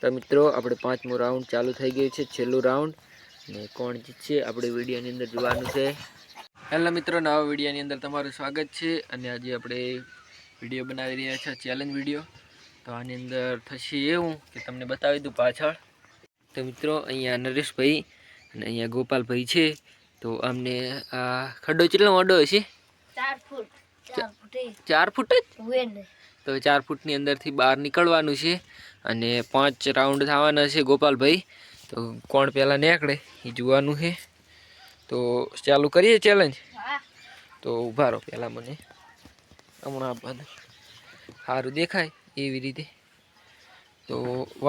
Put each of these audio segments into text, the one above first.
તો મિત્રો આપણે પાંચમો રાઉન્ડ ચાલુ થઈ ગયું છે, છેલ્લું રાઉન્ડ ને કોણ જીતશે આપણે વિડીયોની અંદર જોવાનું છે। હેલો મિત્રો, નવા વિડીયોની અંદર તમારું સ્વાગત છે અને આજે આપણે વિડીયો બનાવી રહ્યા છે, ચેલેન્જ વિડીયો। તો આની અંદર થશે એવું કે તમને બતાવી દઉં પાછળ। તો મિત્રો અહીંયા નરેશભાઈ અને અહીંયા ગોપાલભાઈ છે। તો અમને આ ખડો કેટલો મોટો હશે? 4 ફૂટ 4 ફૂટ જ? તો 4 ફૂટની અંદરથી બહાર નીકળવાનું છે અને 5 રાઉન્ડ થવાના છે ગોપાલભાઈ। તો કોણ પહેલાં નીકળે એ જોવાનું છે। તો ચાલુ કરીએ ચેલેન્જ। તો ઊભા રહો, પહેલાં મને હમણાં બધું સારું દેખાય એવી રીતે। તો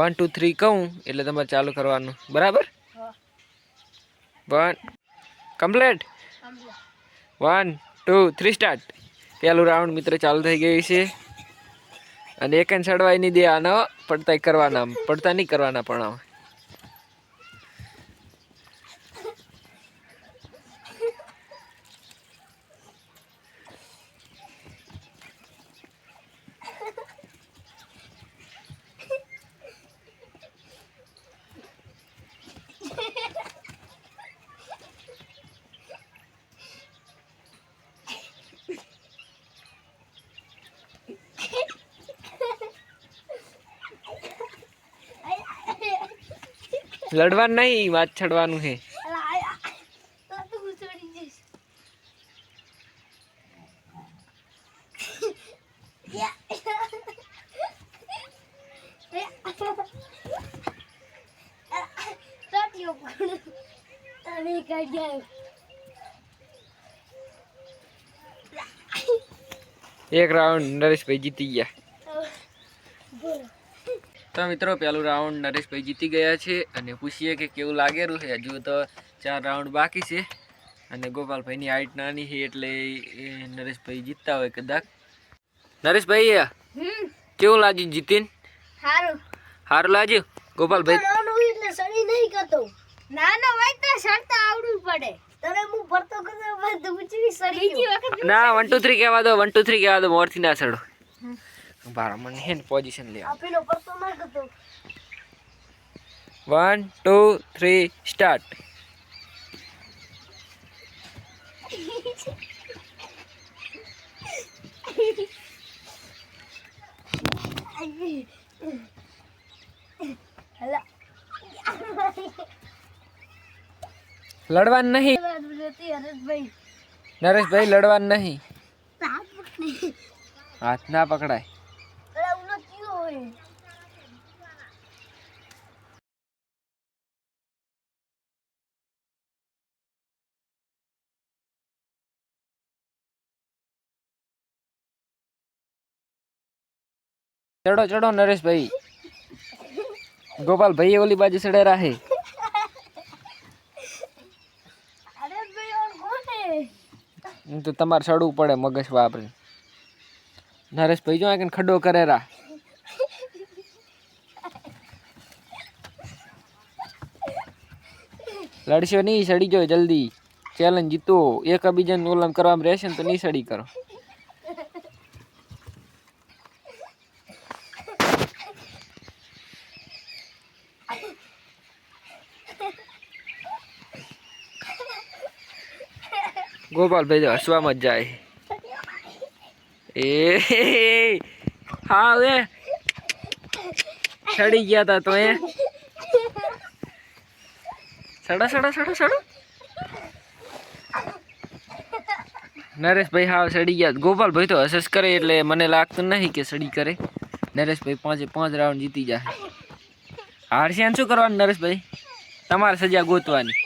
1 2 3 કહું એટલે તમારે ચાલુ કરવાનું, બરાબર? 1 કમ્પ્લીટ, 1 2 3 સ્ટાર્ટ। પહેલું રાઉન્ડ મિત્ર ચાલુ થઈ ગયું છે અને એક ચડવાય નહીં દેવાનો, પડતા કરવાના, પડતા નહીં કરવાના પણ લડવાનું નહીં, વાત છડવાનું છે। એક રાઉન્ડ નરેશભાઈ જીતી ગયા। તો મિત્રો પહેલું રાઉન્ડ નરેશભાઈ જીતી ગયા છે અને પૂછીએ કે કેવું લાગેલું છે। હજુ તો 4 રાઉન્ડ બાકી છે અને ગોપાલભાઈની હાઈટ નાની છે એટલે નરેશભાઈ જીતતા હોય કદાચ। નરેશભાઈ કેવું લાગ્યું જીતીને? સારું સારું લાગ્યું? ગોપાલભાઈ એટલે સડી નહીં કરતો, નાના હોય તો સડતા આવડવું પડે। તને હું ભરતો કરતો બધું ઊંચી સડી ગયો ના। 1 2 3 કહેવા દો, 1 2 3 કહેવા દો, મોરથી ના સડો। બાર મને હે ને પોઝિશન લે, આપેલો ભરતો ના કરતો। 1 2 3 સ્ટાર્ટ। લડવાનું નહીં નરેશભાઈ, લડવાનું નહીં, હાથ ના પકડાય। ચડો ચડો નરેશભાઈ, ગોપાલભાઈ ઓલી બાજુ ચડે રાહે। તો તમારે ચડવું પડે મગજ વાપરે। નરેશભાઈ જો આ ખડો કરે રા, લડશો નહીં, સડી જાઓ જલ્દી। ચેલેન્જ જીતો, એક બીજાને ઓલમ કરવામાં રહેશે ને તો નહીં સડી કરો। ગોપાલભાઈ તો હસવામાં જ જાય। એ હા હવે સડી ગયા તા તો એ સડો સડો સડો સડો। નરેશભાઈ હા સડી ગયા। ગોપાલભાઈ તો હસસ કરે એટલે મને લાગતું નહીં કે સડી કરે। નરેશભાઈ 5 રાઉન્ડ જીતી જાય। હારશે શું કરવાનું નરેશભાઈ? તમારે સજા ગોતવાની।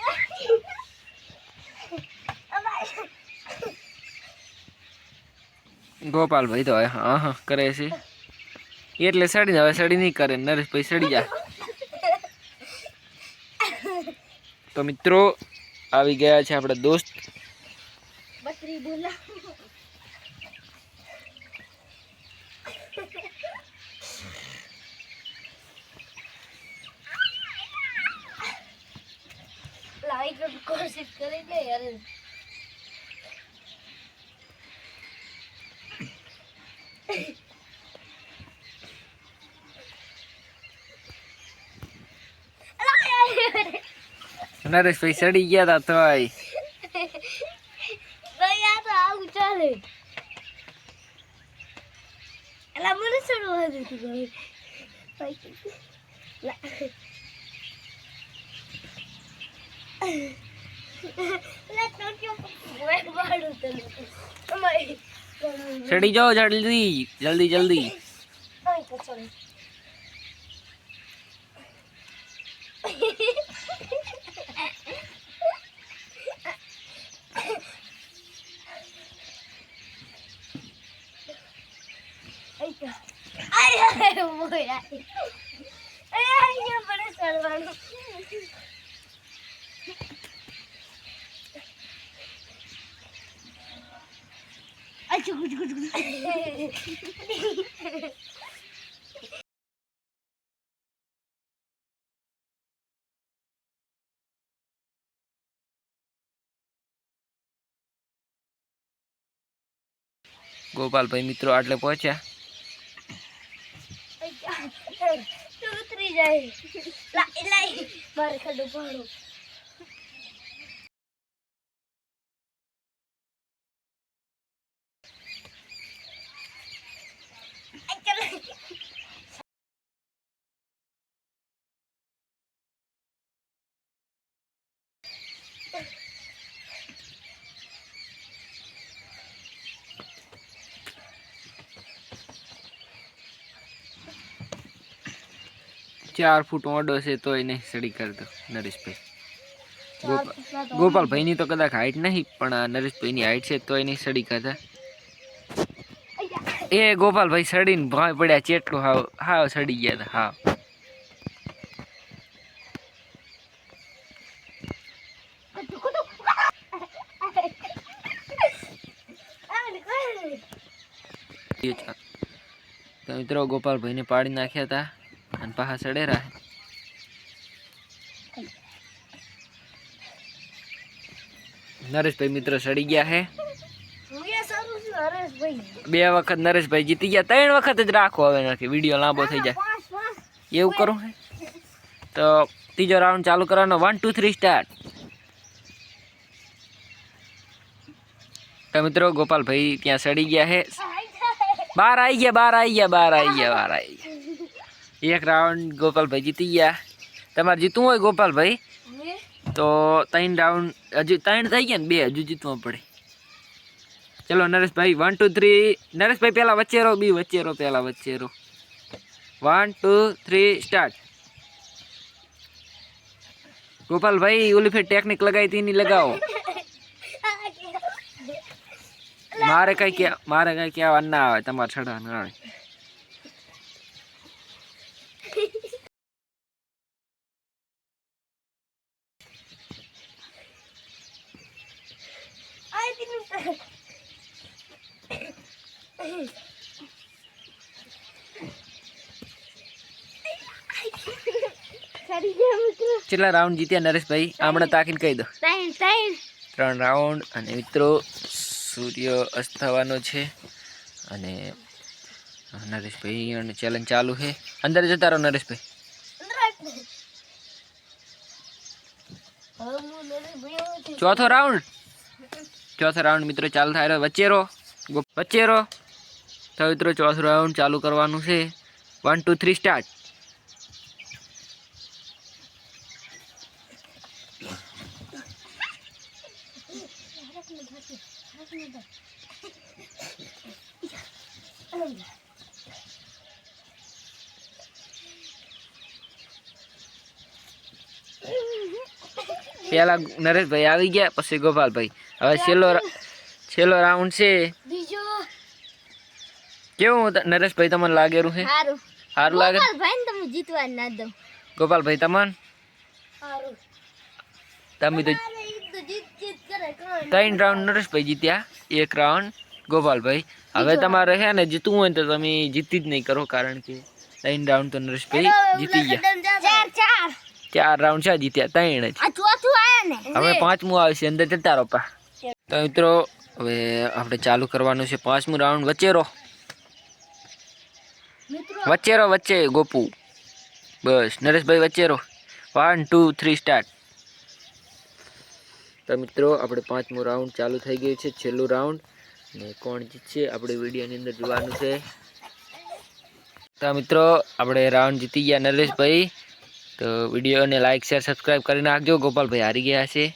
ગોપાલભાઈ તો હા હા કરે છે એટલે સડી, હવે સડી નહીં કરે। નરેશભાઈ સડી જાય। તો મિત્રો આવી ગયા છે આપણા દોસ્ત। કોશિશ કરી લે યાર। નરેશભાઈ સડી ગયા હતા તોય તો યાર તો આવું ચાલે એલા મને સડવા દે તું ભાઈ લા તો ક્યો વેટ વાળું તને અમાય સડી જાઓ જલ્દી જલ્દી જલ્દી આઈ તો ચાલે Ay, voy a ir. Ay, ya para salvarlo. Ay, chucu, chucu, chucu. ગોપાલભાઈ મિત્રો આટલે પહોંચ્યા. તું ઉતરી જાય લાઈ મારે ખડો પાડો ચાર ફૂટ ઓડો છે તોય નહીં સડી કરતો નરેશભાઈ. ગોપાલભાઈની તો કદાચ હાઈટ નહીં પણ આ નરેશભાઈની હાઈટ છે તોય નહીં સડી કરતા. એ ગોપાલભાઈ સડીને ભાઈ પડ્યા ચેટલું હાવ હાવ સડી ગયા હતા હાવ. તો મિત્રો ગોપાલભાઈને પાડી નાખ્યા હતા અને પાછા સડેરા. નરેશભાઈ મિત્રો સડી ગયા છે. 2 વખત નરેશભાઈ જીતી ગયા. 3 વખત જ રાખો હવે નથી વિડીયો લાંબો થઈ જાય એવું કરું. તો ત્રીજો રાઉન્ડ ચાલુ કરવાનો. 1 2 3 સ્ટાર્ટ. તો મિત્રો ગોપાલભાઈ ત્યાં સડી ગયા છે. બહાર આવી ગયા. એક રાઉન્ડ ગોપાલભાઈ જીતી ગયા. તમારે જીતવું હોય ગોપાલભાઈ તો 3 રાઉન્ડ હજુ 3 થઈ ગયા ને 2 હજુ જીતવા પડે. ચલો નરેશભાઈ 1 2 3. નરેશભાઈ પહેલા વચ્ચે રહો. બી વચ્ચે રહો. પહેલા વચ્ચે રહો. 1 2 3 સ્ટાર્ટ. ગોપાલભાઈ ઓલી ફેર ટેકનિક લગાવી હતી નહીં લગાવો. મારે કઈ કહેવા ના આવે. તમારે છડા ના આવે. કેટલા રાઉન્ડ જીત્યા નરેશભાઈ હમણાં તાકીને કહી દો. 3 રાઉન્ડ. અને મિત્રો સૂર્ય અસ્ત થવાનો છે અને નરેશભાઈ ચેલેન્જ ચાલુ છે. અંદર જતા રહો નરેશભાઈ. ચોથો રાઉન્ડ મિત્રો ચાલુ થાય. વચ્ચે રહો. તો મિત્રો ચોથો રાઉન્ડ ચાલુ કરવાનું છે. 1 2 3 સ્ટાર્ટ. પેલા નરેશભાઈ આવી ગયા પછી ગોપાલભાઈ. હવે છેલ્લો રાઉન્ડ છે. કેવું નરેશભાઈ તમને લાગેલું છે? સારું લાગે. ગોપાલભાઈ તમને તમે તો 3 રાઉન્ડ નરેશભાઈ જીત્યા. 1 રાઉન્ડ ગોપાલભાઈ. હવે તમારે છે ને જીતવું હોય તો તમે જીતી જ નહીં કરો કારણ કે 3 રાઉન્ડ તો નરેશભાઈ જીતી ગયા. 4 રાઉન્ડ છે જીત્યા. 3 જ. હવે 5મું આવશે. અંદર જતા રહો પા. તો મિત્રો હવે આપણે ચાલુ કરવાનું છે 5મું રાઉન્ડ. વચ્ચે ગોપુ. બસ નરેશભાઈ વચ્ચે રહો. 1 2 3 સ્ટાર્ટ. તો મિત્રો આપણે 5મો રાઉન્ડ ચાલુ થઈ ગયું છે, છેલ્લું રાઉન્ડ, ને કોણ જીતશે આપણે વિડીયોની અંદર જોવાનું છે. તો મિત્રો આપણે રાઉન્ડ જીતી ગયા નરેશભાઈ. તો વિડીયોને લાઈક શેર સબસ્ક્રાઈબ કરી નાખજો. ગોપાલભાઈ હારી ગયા છે.